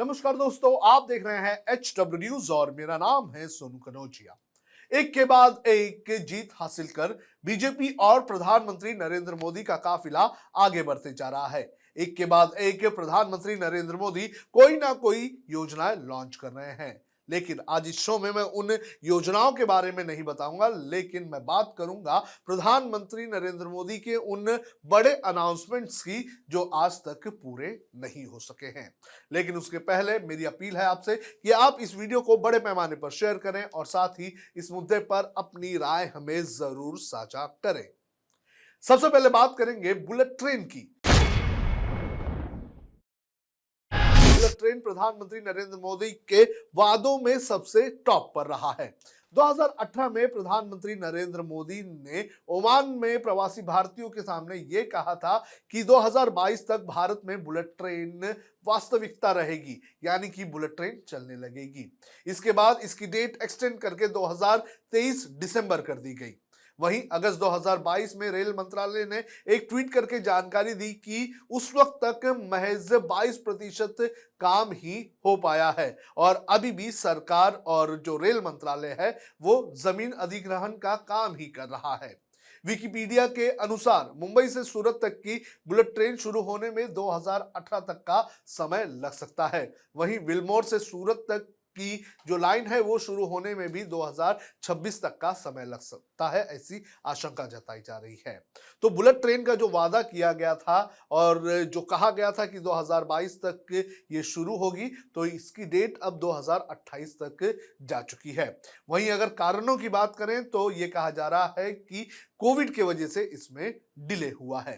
नमस्कार दोस्तों, आप देख रहे हैं HW न्यूज और मेरा नाम है सोनू कनौजिया। एक के बाद एक जीत हासिल कर बीजेपी और प्रधानमंत्री नरेंद्र मोदी का काफिला आगे बढ़ते जा रहा है। एक के बाद एक प्रधानमंत्री नरेंद्र मोदी कोई ना कोई योजनाएं लॉन्च कर रहे हैं। लेकिन आज इस शो में मैं उन योजनाओं के बारे में नहीं बताऊंगा, लेकिन मैं बात करूंगा प्रधानमंत्री नरेंद्र मोदी के उन बड़े अनाउंसमेंट्स की जो आज तक पूरे नहीं हो सके हैं। लेकिन उसके पहले मेरी अपील है आपसे कि आप इस वीडियो को बड़े पैमाने पर शेयर करें और साथ ही इस मुद्दे पर अपनी राय हमें जरूर साझा करें। सबसे पहले बात करेंगे बुलेट ट्रेन की। बुलेट ट्रेन प्रधानमंत्री नरेंद्र मोदी के वादों में सबसे टॉप पर रहा है। 2018 में प्रधानमंत्री नरेंद्र मोदी ने ओमान में प्रवासी भारतीयों के सामने यह कहा था कि 2022 तक भारत में बुलेट ट्रेन वास्तविकता रहेगी, यानी कि बुलेट ट्रेन चलने लगेगी। इसके बाद इसकी डेट एक्सटेंड करके 2023 दिसंबर कर दी गई। वहीं अगस्त 2022 में रेल मंत्रालय ने एक ट्वीट करके जानकारी दी कि उस वक्त तक महज 22% काम ही हो पाया है और अभी भी सरकार और जो रेल मंत्रालय है वो जमीन अधिग्रहण का काम ही कर रहा है। विकिपीडिया के अनुसार मुंबई से सूरत तक की बुलेट ट्रेन शुरू होने में 2018 तक का समय लग सकता है। वहीं विलमोर से सूरत तक की जो लाइन है वो शुरू होने में भी 2026 तक का समय लग सकता है, ऐसी आशंका जताई जा रही है। तो बुलेट ट्रेन का जो वादा किया गया था और जो कहा गया था कि 2022 तक ये शुरू होगी, तो इसकी डेट अब 2028 तक जा चुकी है। वहीं अगर कारणों की बात करें तो ये कहा जा रहा है कि कोविड के वजह से इसमें डिले हुआ है।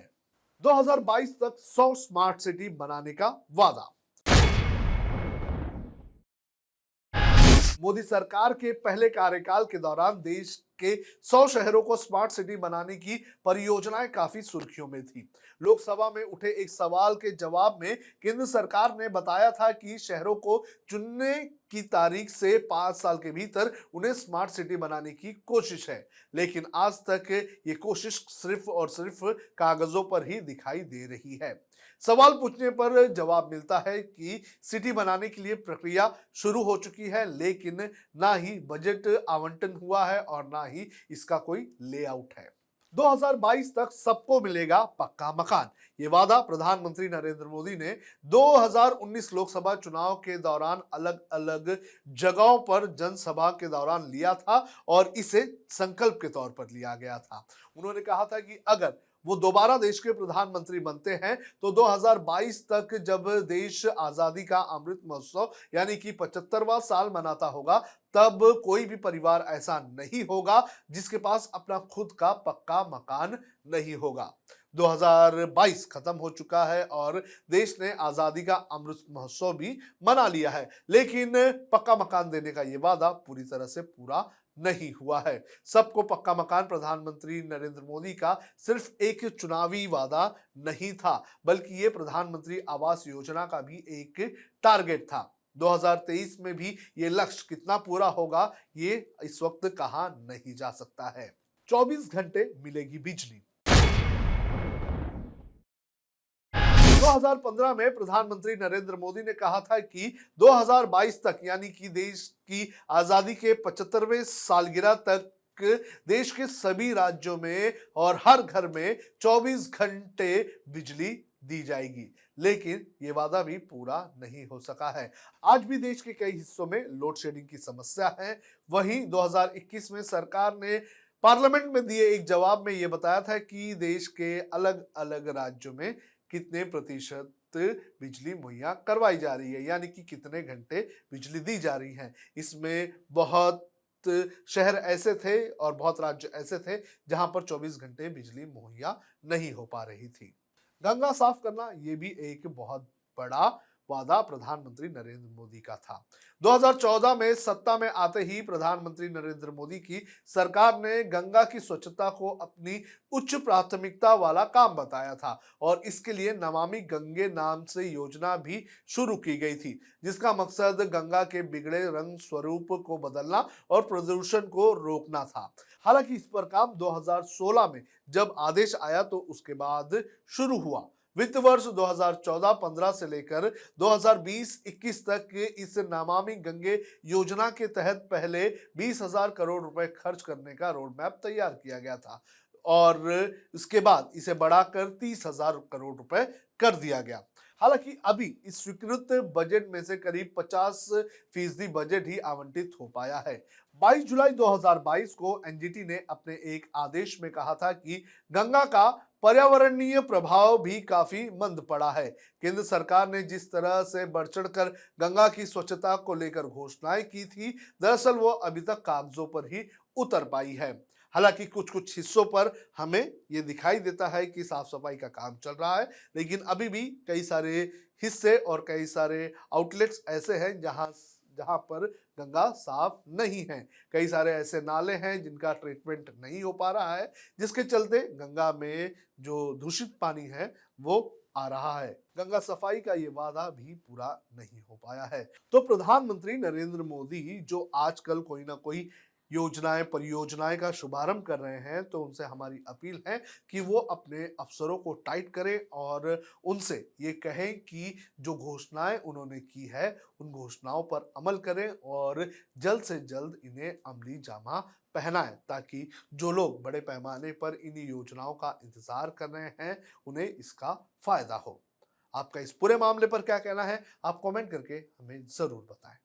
2022 तक 100 स्मार्ट सिटी बनाने का वादा। मोदी सरकार के पहले कार्यकाल के दौरान देश के 100 शहरों को स्मार्ट सिटी बनाने की परियोजनाएं काफी सुर्खियों में थी। लोकसभा में उठे एक सवाल के जवाब में केंद्र सरकार ने बताया था कि शहरों को चुनने की तारीख से 5 साल के भीतर उन्हें स्मार्ट सिटी बनाने की कोशिश है। लेकिन आज तक ये कोशिश सिर्फ और सिर्फ कागजों पर ही दिखाई दे रही है। सवाल पूछने पर जवाब मिलता है कि सिटी बनाने के लिए प्रक्रिया शुरू हो चुकी है, लेकिन ना ही बजट आवंटन हुआ है और ना ही इसका कोई लेआउट है। 2022 तक सबको मिलेगा पक्का मकान, ये वादा प्रधानमंत्री नरेंद्र मोदी ने 2019 लोकसभा चुनाव के दौरान अलग अलग जगहों पर जनसभा के दौरान लिया था और इसे संकल्प के तौर पर लिया गया था। उन्होंने कहा था कि अगर वो दोबारा देश के प्रधानमंत्री बनते हैं तो 2022 तक जब देश आजादी का अमृत महोत्सव यानी कि 75वां साल मनाता होगा, तब कोई भी परिवार ऐसा नहीं होगा जिसके पास अपना खुद का पक्का मकान नहीं होगा। 2022 खत्म हो चुका है और देश ने आजादी का अमृत महोत्सव भी मना लिया है, लेकिन पक्का मकान देने का ये वादा पूरी तरह से पूरा नहीं हुआ है। सबको पक्का मकान प्रधानमंत्री नरेंद्र मोदी का सिर्फ एक चुनावी वादा नहीं था, बल्कि ये प्रधानमंत्री आवास योजना का भी एक टारगेट था। 2023 में भी ये लक्ष्य कितना पूरा होगा ये इस वक्त कहा नहीं जा सकता है। 24 घंटे मिलेगी बिजली। 2015 में प्रधानमंत्री नरेंद्र मोदी ने कहा था कि 2022 तक यानी कि देश की आजादी के 75वें सालगिरह तक देश के सभी राज्यों में और हर घर में 24 घंटे बिजली दी जाएगी, लेकिन ये वादा भी पूरा नहीं हो सका है। आज भी देश के कई हिस्सों में लोड शेडिंग की समस्या है। वहीं 2021 में सरकार ने पार्लियामेंट में दिए एक जवाब में यह बताया था कि देश के अलग अलग राज्यों में कितने प्रतिशत बिजली मुहैया करवाई जा रही है, यानी कि कितने घंटे बिजली दी जा रही है। इसमें बहुत शहर ऐसे थे और बहुत राज्य ऐसे थे जहां पर 24 घंटे बिजली मुहैया नहीं हो पा रही थी। गंगा साफ करना ये भी एक बहुत बड़ा वादा प्रधानमंत्री नरेंद्र मोदी का था। 2014 में सत्ता में आते ही प्रधानमंत्री नरेंद्र मोदी की सरकार ने गंगा की स्वच्छता को अपनी उच्च प्राथमिकता वाला काम बताया था और इसके लिए नमामि गंगे नाम से योजना भी शुरू की गई थी, जिसका मकसद गंगा के बिगड़े रंग स्वरूप को बदलना और प्रदूषण को रोकना था। हालांकि इस पर काम 2016 में जब आदेश आया तो उसके बाद शुरू हुआ, वित्त वर्ष 2014-15 से लेकर 2020-21 तक के इस नमामि गंगे योजना के तहत पहले 20,000 करोड़ रुपए खर्च करने का रोड मैप तैयार किया गया था और इसके बाद इसे बढ़ाकर 30,000 करोड़ रुपए कर दिया गया। हालांकि अभी इस स्वीकृत बजट में से करीब 50% बजट ही आवंटित हो पाया है। 22 जुलाई 2022 को एनजीटी ने अपने एक आदेश में कहा था कि गंगा का पर्यावरणीय प्रभाव भी काफी मंद पड़ा है। केंद्र सरकार ने जिस तरह से बढ़ चढ़कर गंगा की स्वच्छता को लेकर घोषणाएं की थी, दरअसल वो अभी तक कागजों पर ही उतर पाई है। हालांकि कुछ कुछ हिस्सों पर हमें ये दिखाई देता है कि साफ सफाई का काम चल रहा है, लेकिन अभी भी कई सारे हिस्से और कई सारे आउटलेट्स ऐसे हैं जहां जहां पर गंगा साफ नहीं है। कई सारे ऐसे नाले हैं जिनका ट्रीटमेंट नहीं हो पा रहा है, जिसके चलते गंगा में जो दूषित पानी है वो आ रहा है। गंगा सफाई का ये वादा भी पूरा नहीं हो पाया है। तो प्रधानमंत्री नरेंद्र मोदी जो आजकल कोई ना कोई योजनाएं परियोजनाएं का शुभारंभ कर रहे हैं, तो उनसे हमारी अपील है कि वो अपने अफसरों को टाइट करें और उनसे ये कहें कि जो घोषणाएं उन्होंने की है उन घोषणाओं पर अमल करें और जल्द से जल्द इन्हें अमली जामा पहनाएं, ताकि जो लोग बड़े पैमाने पर इन योजनाओं का इंतजार कर रहे हैं उन्हें इसका फायदा हो। आपका इस पूरे मामले पर क्या कहना है, आप कमेंट करके हमें जरूर बताएं।